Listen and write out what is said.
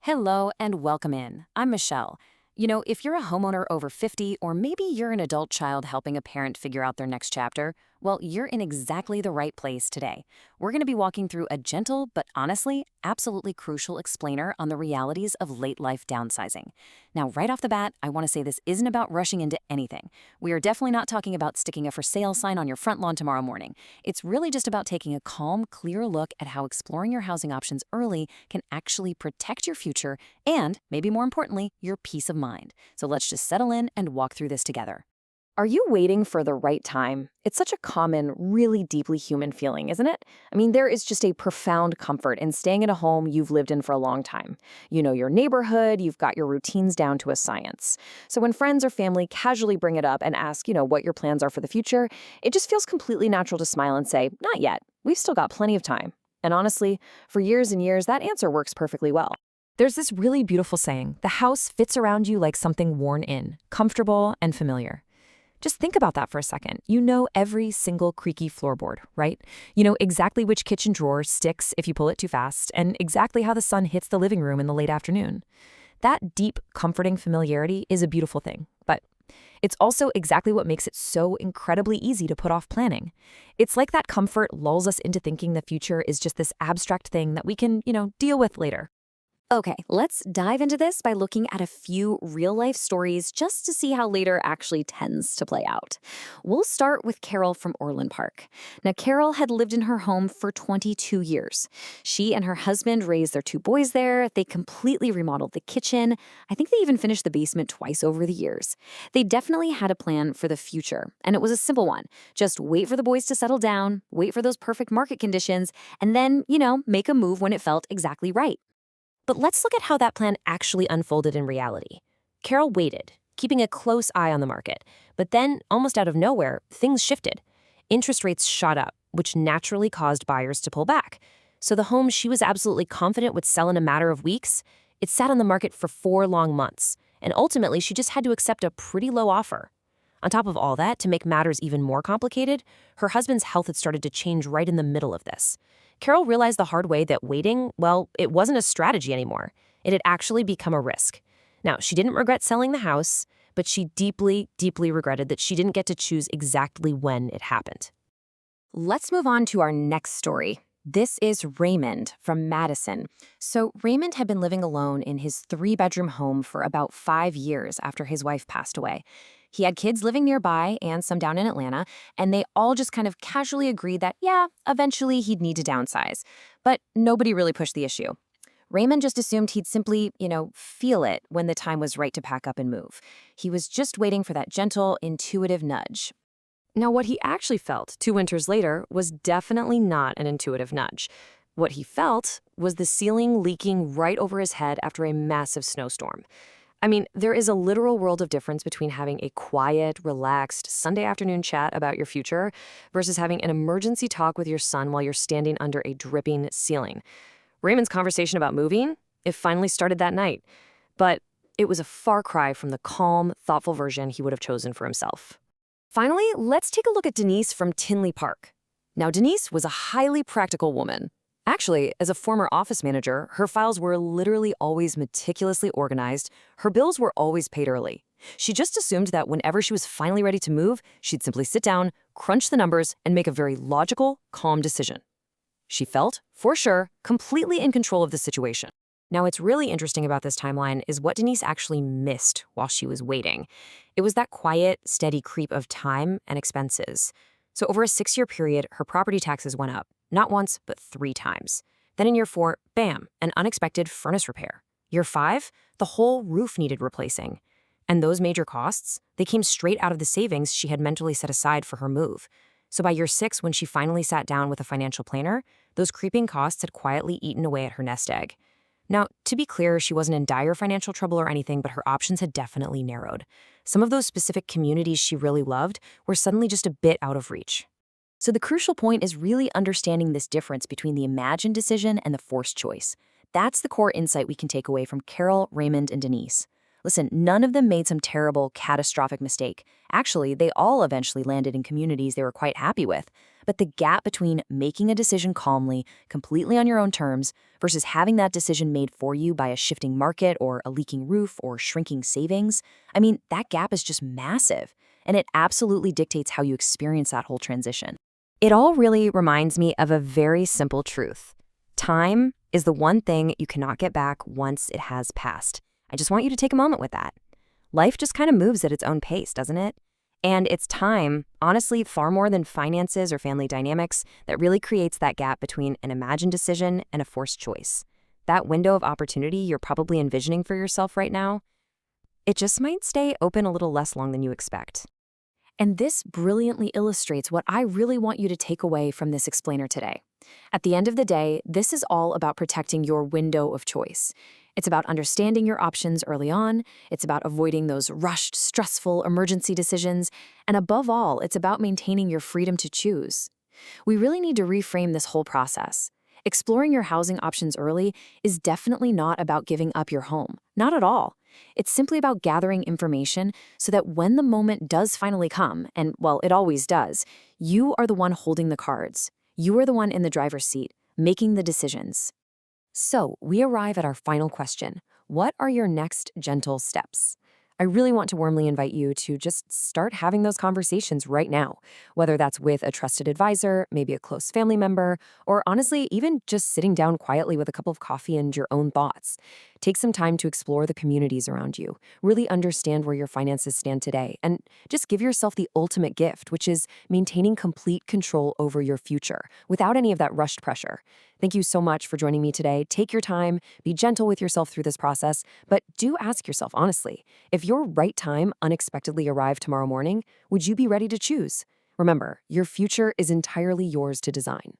Hello and welcome in. I'm Michelle. If you're a homeowner over 50, or maybe you're an adult child helping a parent figure out their next chapter, well, you're in exactly the right place today. We're going to be walking through a gentle, but honestly, absolutely crucial explainer on the realities of late life downsizing. Now, right off the bat, I want to say this isn't about rushing into anything. We are definitely not talking about sticking a for sale sign on your front lawn tomorrow morning. It's really just about taking a calm, clear look at how exploring your housing options early can actually protect your future and, maybe more importantly, your peace of mind. So let's just settle in and walk through this together. Are you waiting for the right time? It's such a common, really deeply human feeling, isn't it? I mean, there is just a profound comfort in staying in a home you've lived in for a long time. You know your neighborhood, you've got your routines down to a science. So when friends or family casually bring it up and ask, what your plans are for the future, it just feels completely natural to smile and say, not yet. We've still got plenty of time. And honestly, for years and years, that answer works perfectly well. There's this really beautiful saying, the house fits around you like something worn in, comfortable and familiar. Just think about that for a second. You know every single creaky floorboard, right? You know exactly which kitchen drawer sticks if you pull it too fast, and exactly how the sun hits the living room in the late afternoon. That deep, comforting familiarity is a beautiful thing, but it's also exactly what makes it so incredibly easy to put off planning. It's like that comfort lulls us into thinking the future is just this abstract thing that we can, deal with later. Okay, let's dive into this by looking at a few real-life stories just to see how later actually tends to play out. We'll start with Carol from Orland Park. Now, Carol had lived in her home for 22 years. She and her husband raised their two boys there. They completely remodeled the kitchen. I think they even finished the basement twice over the years. They definitely had a plan for the future, and it was a simple one. Just wait for the boys to settle down, wait for those perfect market conditions, and then, make a move when it felt exactly right. But let's look at how that plan actually unfolded in reality. Carol waited, keeping a close eye on the market. But then, almost out of nowhere, things shifted. Interest rates shot up, which naturally caused buyers to pull back. So the home she was absolutely confident would sell in a matter of weeks, it sat on the market for 4 long months. And ultimately, she just had to accept a pretty low offer. On top of all that, to make matters even more complicated, her husband's health had started to change right in the middle of this. Carol realized the hard way that waiting, well, it wasn't a strategy anymore. It had actually become a risk. Now, she didn't regret selling the house, but she deeply, deeply regretted that she didn't get to choose exactly when it happened. Let's move on to our next story. This is Raymond from Madison. So Raymond had been living alone in his 3-bedroom home for about 5 years after his wife passed away. He had kids living nearby and some down in Atlanta, and they all just kind of casually agreed that, yeah, eventually he'd need to downsize. But nobody really pushed the issue. Raymond just assumed he'd simply, feel it when the time was right to pack up and move. He was just waiting for that gentle, intuitive nudge. Now, what he actually felt 2 winters later was definitely not an intuitive nudge. What he felt was the ceiling leaking right over his head after a massive snowstorm. I mean, there is a literal world of difference between having a quiet, relaxed Sunday afternoon chat about your future versus having an emergency talk with your son while you're standing under a dripping ceiling. Raymond's conversation about moving, it finally started that night. But it was a far cry from the calm, thoughtful version he would have chosen for himself. Finally, let's take a look at Denise from Tinley Park. Now, Denise was a highly practical woman. Actually, as a former office manager, her files were literally always meticulously organized. Her bills were always paid early. She just assumed that whenever she was finally ready to move, she'd simply sit down, crunch the numbers, and make a very logical, calm decision. She felt, for sure, completely in control of the situation. Now, what's really interesting about this timeline is what Denise actually missed while she was waiting. It was that quiet, steady creep of time and expenses. So over a 6-year period, her property taxes went up, not once, but 3 times. Then in year 4, bam, an unexpected furnace repair. Year 5, the whole roof needed replacing. And those major costs, they came straight out of the savings she had mentally set aside for her move. So by year 6, when she finally sat down with a financial planner, those creeping costs had quietly eaten away at her nest egg. Now, to be clear, she wasn't in dire financial trouble or anything, but her options had definitely narrowed. Some of those specific communities she really loved were suddenly just a bit out of reach. So the crucial point is really understanding this difference between the imagined decision and the forced choice. That's the core insight we can take away from Carol, Raymond, and Denise. Listen, none of them made some terrible, catastrophic mistake. Actually, they all eventually landed in communities they were quite happy with. But the gap between making a decision calmly, completely on your own terms, versus having that decision made for you by a shifting market or a leaking roof or shrinking savings, I mean, that gap is just massive. And it absolutely dictates how you experience that whole transition. It all really reminds me of a very simple truth. Time is the one thing you cannot get back once it has passed. I just want you to take a moment with that. Life just kind of moves at its own pace, doesn't it? And it's time, honestly, far more than finances or family dynamics, that really creates that gap between an imagined decision and a forced choice. That window of opportunity you're probably envisioning for yourself right now, it just might stay open a little less long than you expect. And this brilliantly illustrates what I really want you to take away from this explainer today. At the end of the day, this is all about protecting your window of choice. It's about understanding your options early on, it's about avoiding those rushed, stressful emergency decisions, and above all, it's about maintaining your freedom to choose. We really need to reframe this whole process. Exploring your housing options early is definitely not about giving up your home. Not at all. It's simply about gathering information so that when the moment does finally come, and well, it always does, you are the one holding the cards. You are the one in the driver's seat, making the decisions. So we arrive at our final question. What are your next gentle steps? I really want to warmly invite you to just start having those conversations right now, whether that's with a trusted advisor, maybe a close family member, or honestly, even just sitting down quietly with a cup of coffee and your own thoughts. Take some time to explore the communities around you, really understand where your finances stand today, and just give yourself the ultimate gift, which is maintaining complete control over your future without any of that rushed pressure. Thank you so much for joining me today. Take your time, be gentle with yourself through this process, but do ask yourself honestly, if your right time unexpectedly arrived tomorrow morning, would you be ready to choose? Remember, your future is entirely yours to design.